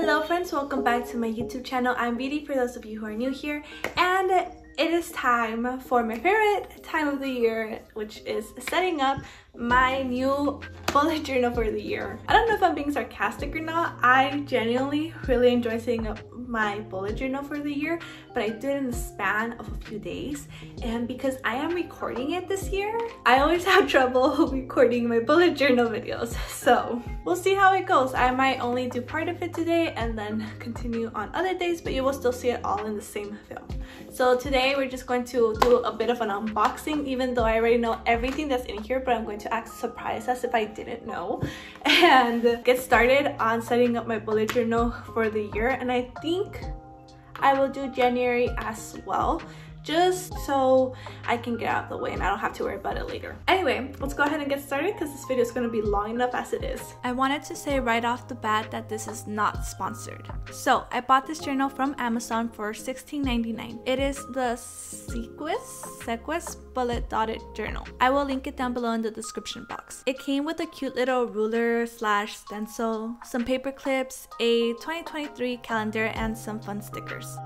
Hello friends, welcome back to my YouTube channel. I'm Beauty for those of you who are new here, and it is time for my favorite time of the year, which is setting up my new bullet journal for the year. I don't know if I'm being sarcastic or not. I genuinely really enjoy setting up my bullet journal for the year, but I do it in the span of a few days. And because I am recording it this year, I always have trouble recording my bullet journal videos. So we'll see how it goes. I might only do part of it today and then continue on other days, but you will still see it all in the same film. So today we're just going to do a bit of an unboxing, even though I already know everything that's in here, but I'm going to act surprised as if I didn't know, and get started on setting up my bullet journal for the year. And I think I will do January as well, just so I can get out of the way and I don't have to worry about it later. Anyway, let's go ahead and get started because this video is going to be long enough as it is. I wanted to say right off the bat that this is not sponsored. So I bought this journal from Amazon for $16.99. It is the Sequus Bullet Dotted Journal. I will link it down below in the description box. It came with a cute little ruler slash stencil, some paper clips, a 2023 calendar, and some fun stickers.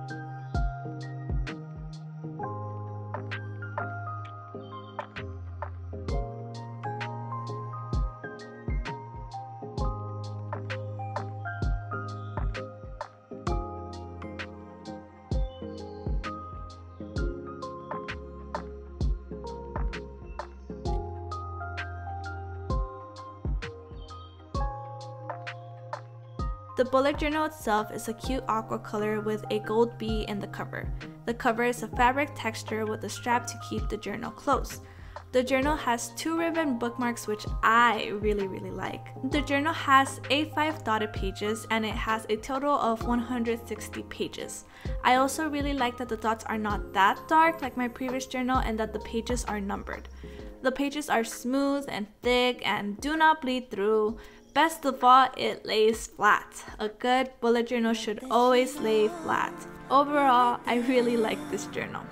The bullet journal itself is a cute aqua color with a gold bee in the cover. The cover is a fabric texture with a strap to keep the journal closed. The journal has 2 ribbon bookmarks, which I really like. The journal has A5 dotted pages and it has a total of 160 pages. I also really like that the dots are not that dark like my previous journal and that the pages are numbered. The pages are smooth and thick and do not bleed through. Best of all, it lays flat. A good bullet journal should always lay flat. Overall, I really like this journal.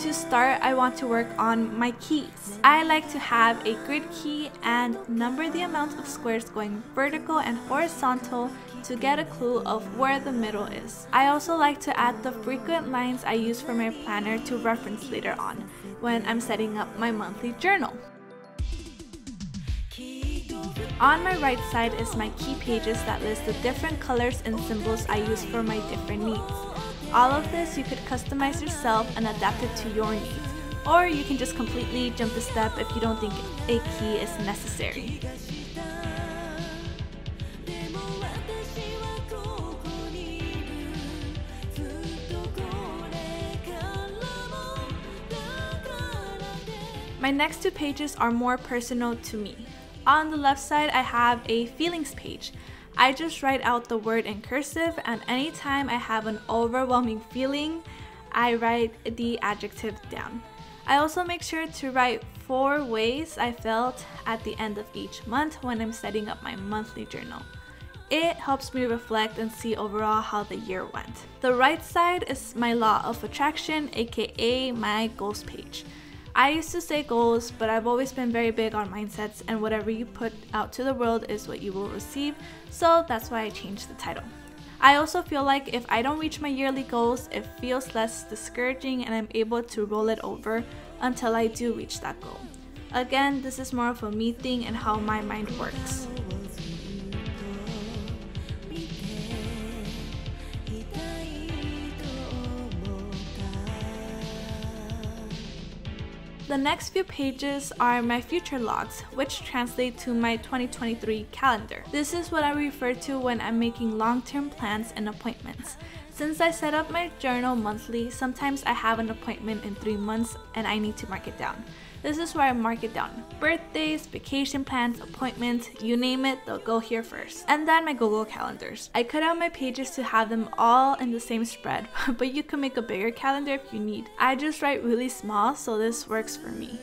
To start, I want to work on my keys. I like to have a grid key and number the amount of squares going vertical and horizontal to get a clue of where the middle is. I also like to add the frequent lines I use for my planner to reference later on when I'm setting up my monthly journal. On my right side is my key pages that list the different colors and symbols I use for my different needs. All of this you could customize yourself and adapt it to your needs, or you can just completely jump the step if you don't think a key is necessary. My next 2 pages are more personal to me. On the left side, I have a feelings page. I just write out the word in cursive, and anytime I have an overwhelming feeling, I write the adjective down. I also make sure to write 4 ways I felt at the end of each month when I'm setting up my monthly journal. It helps me reflect and see overall how the year went. The right side is my law of attraction, aka my goals page. I used to say goals, but I've always been very big on mindsets, and whatever you put out to the world is what you will receive, so that's why I changed the title. I also feel like if I don't reach my yearly goals, it feels less discouraging and I'm able to roll it over until I do reach that goal. Again, this is more of a me thing and how my mind works. The next few pages are my future logs, which translate to my 2023 calendar. This is what I refer to when I'm making long-term plans and appointments. Since I set up my journal monthly, sometimes I have an appointment in 3 months and I need to mark it down. This is where I mark it down. Birthdays, vacation plans, appointments, you name it, they'll go here first. And then my Google calendars. I cut out my pages to have them all in the same spread, but you can make a bigger calendar if you need. I just write really small, so this works for me.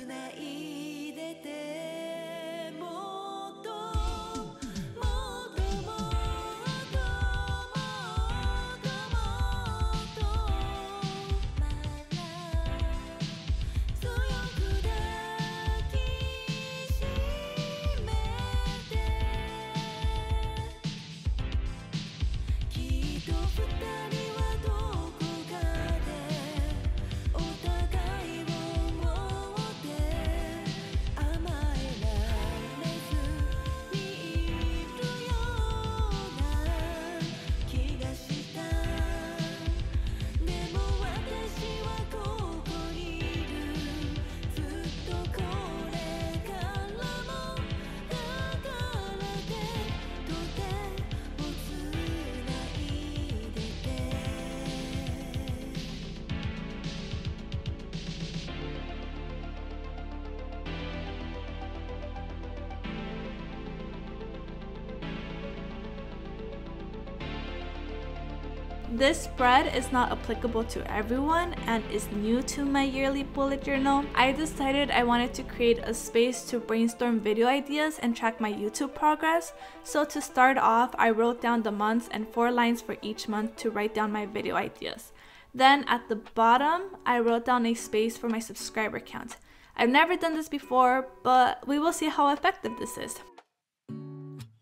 This spread is not applicable to everyone and is new to my yearly bullet journal. I decided I wanted to create a space to brainstorm video ideas and track my YouTube progress. So to start off, I wrote down the months and 4 lines for each month to write down my video ideas. Then at the bottom, I wrote down a space for my subscriber count. I've never done this before, but we will see how effective this is.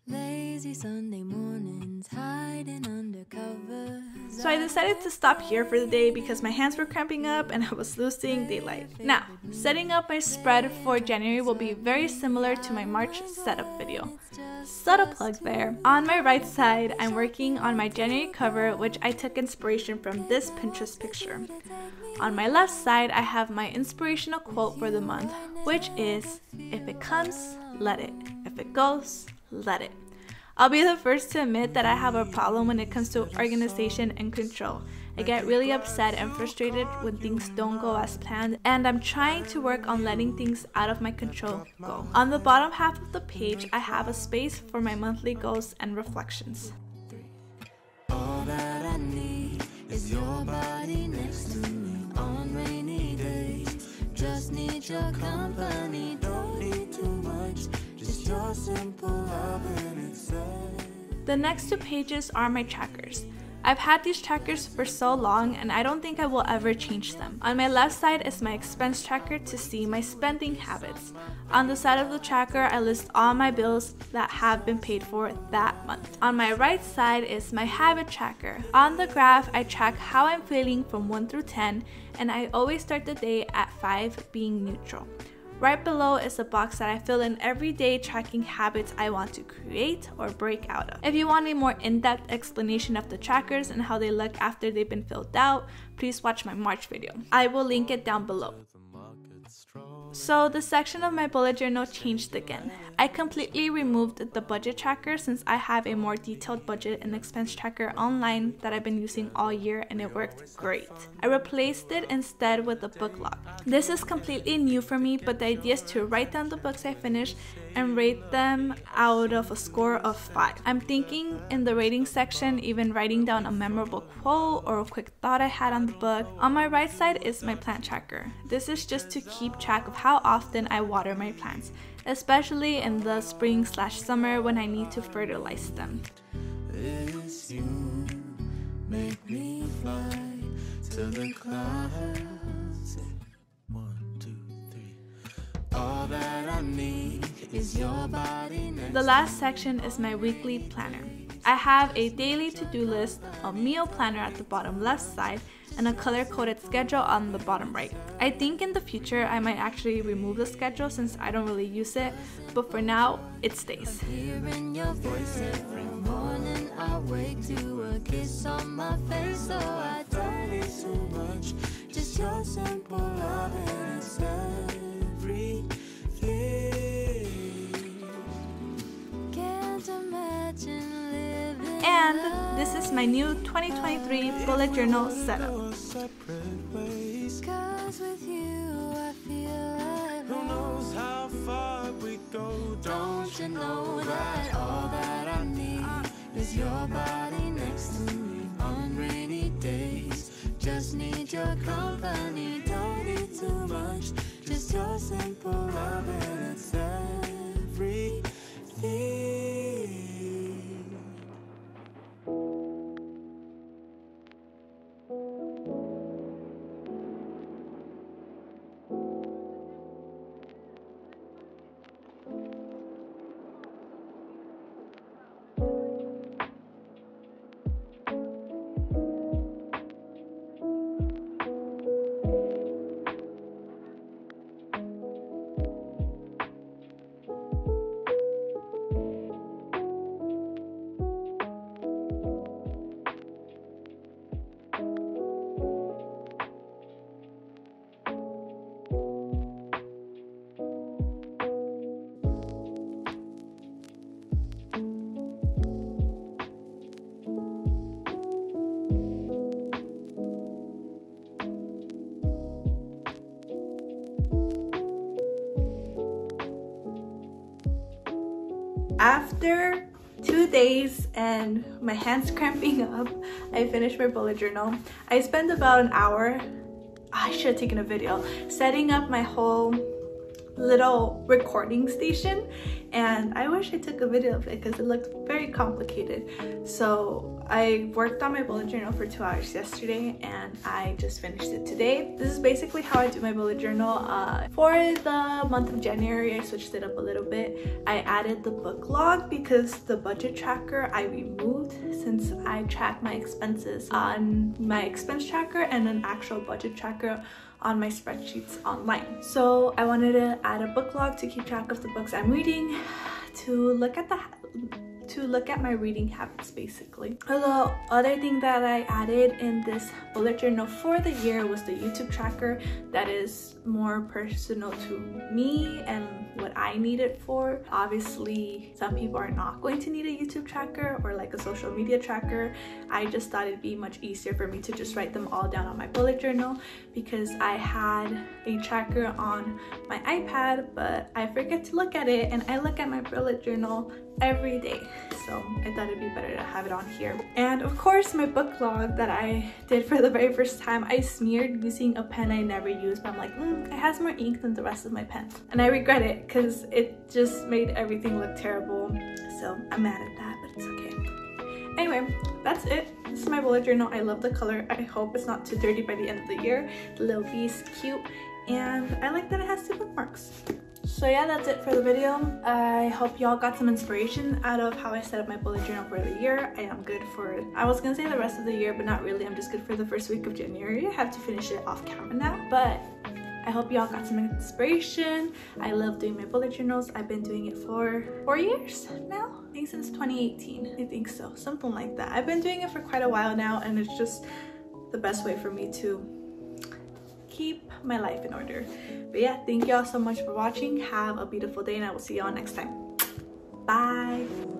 Lazy Sunday mornings, hiding under covers. So I decided to stop here for the day because my hands were cramping up and I was losing daylight. Now, setting up my spread for January will be very similar to my March setup video. Subtle plug there. On my right side, I'm working on my January cover, which I took inspiration from this Pinterest picture. On my left side, I have my inspirational quote for the month, which is, "If it comes, let it. If it goes, let it." I'll be the first to admit that I have a problem when it comes to organization and control. I get really upset and frustrated when things don't go as planned, and I'm trying to work on letting things out of my control go. On the bottom half of the page, I have a space for my monthly goals and reflections. All that I need is your body next to me on rainy days. Just need your company, don't need too much. Just your simple love and it's sad. The next 2 pages are my trackers. I've had these trackers for so long and I don't think I will ever change them. On my left side is my expense tracker to see my spending habits. On the side of the tracker, I list all my bills that have been paid for that month. On my right side is my habit tracker. On the graph, I track how I'm feeling from 1 through 10, and I always start the day at 5 being neutral. Right below is a box that I fill in every day tracking habits I want to create or break out of. If you want a more in-depth explanation of the trackers and how they look after they've been filled out, please watch my March video. I will link it down below. So the section of my bullet journal changed again. I completely removed the budget tracker since I have a more detailed budget and expense tracker online that I've been using all year and it worked great. I replaced it instead with a book log. This is completely new for me, but the idea is to write down the books I finished and rate them out of a score of 5. I'm thinking in the rating section even writing down a memorable quote or a quick thought I had on the book. On my right side is my plant tracker. This is just to keep track of how often I water my plants, especially in the spring/summer when I need to fertilize them. This you make me fly to the clouds. 1, 2, 3. All that I need is your body. The last section is my weekly planner. I have a daily to-do list, a meal planner at the bottom left side, and a color-coded schedule on the bottom right. I think in the future I might actually remove the schedule since I don't really use it, but for now it stays. Hearing your voice every morning, I wake to a kiss on my face, so I don't need too much. Just your simple love and it's everything. Can't imagine. And this is my new 2023 bullet journal setup. Don't you know that all that I need is your body next to me on rainy days? Just need your company, don't need too much. Just your simple love and it's everything. after 2 days and my hands cramping up, I finished my bullet journal. I spent about an hour, I should have taken a video, setting up my whole little recording station, and I wish I took a video of it because it looked very complicated. So I worked on my bullet journal for 2 hours yesterday and I just finished it today. This is basically how I do my bullet journal. For the month of January, I switched it up a little bit. I added the book log because the budget tracker I removed, since I track my expenses on my expense tracker and an actual budget tracker on my spreadsheets online. So I wanted to add a book log to keep track of the books I'm reading, to look at my reading habits basically. The other thing that I added in this bullet journal for the year was the YouTube tracker that is more personal to me and what I need it for. Obviously, some people are not going to need a YouTube tracker or like a social media tracker. I just thought it'd be much easier for me to just write them all down on my bullet journal because I had a tracker on my iPad, but I forget to look at it, and I look at my bullet journal every day. So I thought it'd be better to have it on here. And of course, my book log that I did for the very first time, I smeared using a pen I never used, but I'm like, it has more ink than the rest of my pens. And I regret it because it just made everything look terrible. So I'm mad at that, but it's okay. Anyway, that's it. This is my bullet journal. I love the color. I hope it's not too dirty by the end of the year. The little V is cute, and I like that it has 2 bookmarks. So yeah, that's it for the video. I hope y'all got some inspiration out of how I set up my bullet journal for the year. I am good for, I was gonna say the rest of the year, but not really. I'm just good for the first week of January. I have to finish it off camera now, but I hope y'all got some inspiration. I love doing my bullet journals. I've been doing it for 4 years now. I think since 2018. I think so, something like that. I've been doing it for quite a while now, and it's just the best way for me to keep my life in order. But yeah, thank y'all so much for watching. Have a beautiful day, and I will see y'all next time. Bye.